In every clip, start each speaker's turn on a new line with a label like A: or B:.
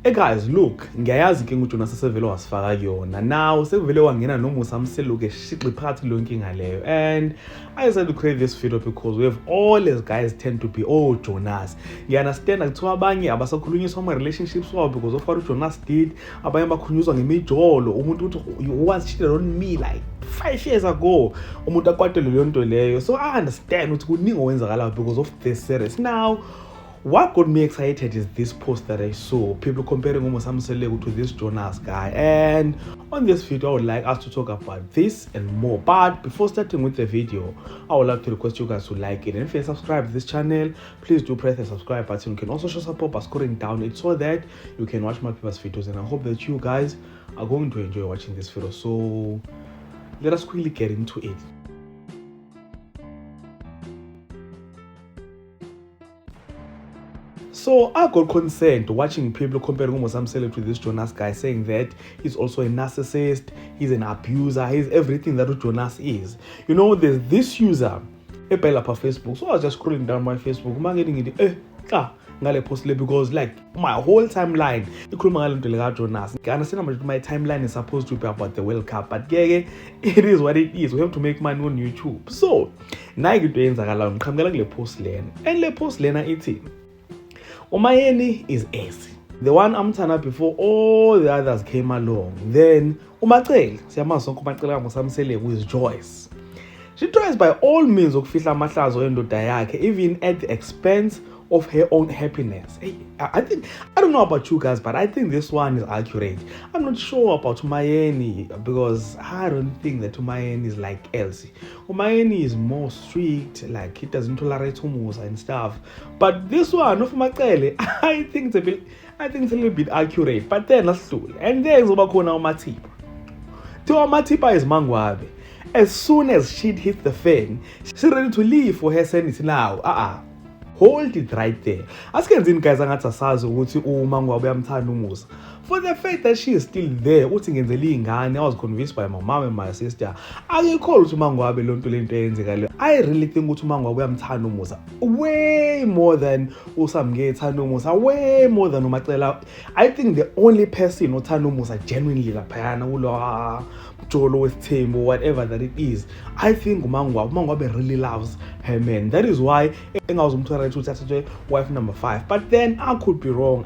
A: Hey guys, look, ngiyayazi inkinga uJonas sevele wasifaka kuyona. Now sevele wangena nomusa amseluke shiqi phakathi kulo nkinga leyo. And I decided to create this video because we have all these guys tend to be Jonas. Ngiya-understand kuthiwa abanye abasakhulunyiswa ama-relationships wabo because of what uJonas did. Abanye bakhulunyiswa ngemijolo. Umuntu uthi you once cheated on me like 5 years ago. Umuntu akwatele leyo nto leyo. So I understand ukuthi kuningi okwenzakala because of this series. Now what got me excited is this post that I saw, people comparing Umusa Mseleku to this Jonas guy. And on this video, I would like us to talk about this and more. But before starting with the video, I would like to request you guys to like it. And if you subscribe to this channel, please do press the subscribe button. You can also show support by scoring down it so that you can watch my people's videos. And I hope that you guys are going to enjoy watching this video. So let us quickly get into it. So I got concerned watching people comparing Umusa Mseleku to this Jonas guy, saying that he's also a narcissist, he's an abuser, he's everything that Jonas is. You know, there's this user, Epela per Facebook. So I was just scrolling down my Facebook, ngale post le because like my whole timeline ikhuluma ngale nto leka Jonas. I understand how much my timeline is supposed to be about the World Cup, but it is what it is. We have to make money on YouTube. So nayi into yenzakala ngiqhamukela kule post lena, and le post lena ithi Umayeni is Essie, the one amthanda before all the others came along. Then uMacele, siyamazi sonke uMacele kaMusa Mseleku is Joyce. She tries by all means ukufihla amahlazo endoda yakhe, even at the expense of her own happiness. I don't know about you guys, but I think this one is accurate. I'm not sure about Umayeni because I don't think that Umayeni is like Elsie. Umayeni is more strict, like he doesn't tolerate Umusa and stuff. But this one of Macele, I think it's a little bit accurate. But then let's do it. And there's Obakona Matipa. Matipa is Mangwabe. As soon as shit hit the fan, she's ready to leave for her sanity now. Hold it right there. Askenzini guys angathi asazi ukuthi uMangwabe uyamthanda uMusa. For the fact that she is still there, uthi ngenzela ingane, I was convinced by my mom and my sister. Ayikho ukuthi uMangwabe lonto lento eyenzeka le. I really think ukuthi uMangwabe uyamthanda uMusa way more than uSamke ethanda uMusa, way more than uMacele. I think the only person othanda uMusa genuinely laphayana ulo Jolo with Tim or whatever that it is, I think Mangwabe really loves her man. That is why I was wife number 5. But then I could be wrong,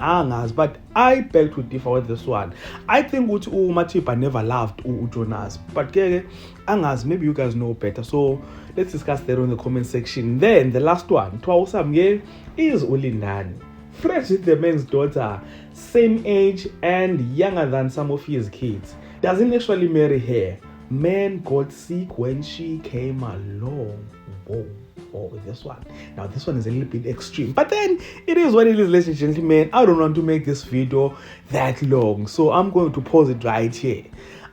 A: but I beg to differ with this one. I think Matipa never loved Jonas. But maybe you guys know better. So let's discuss that in the comment section. Then the last one, Twaosamye, is Ulindani. Fresh with the man's daughter, same age and younger than some of his kids. Doesn't actually marry her. Man got sick when she came along. Whoa, this one. Now this one is a little bit extreme. But then it is what it is, ladies and gentlemen. I don't want to make this video that long, so I'm going to pause it right here.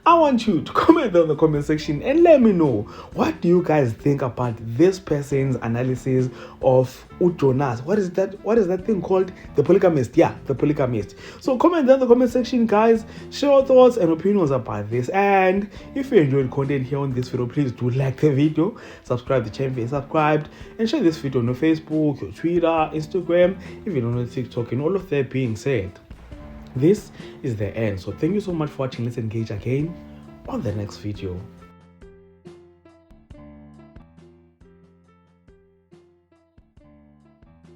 A: I want you to comment down in the comment section and let me know, what do you guys think about this person's analysis of Jonas? What is that thing called? The polygamist. Yeah, the polygamist. So comment down in the comment section, guys. Share your thoughts and opinions about this. And if you enjoyed content here on this video, please do like the video, subscribe to the channel if you're subscribed, and share this video on your Facebook, your Twitter, Instagram, if you don't know TikTok. And all of that being said, this is the end. So thank you so much for watching. Let's engage again on the next video.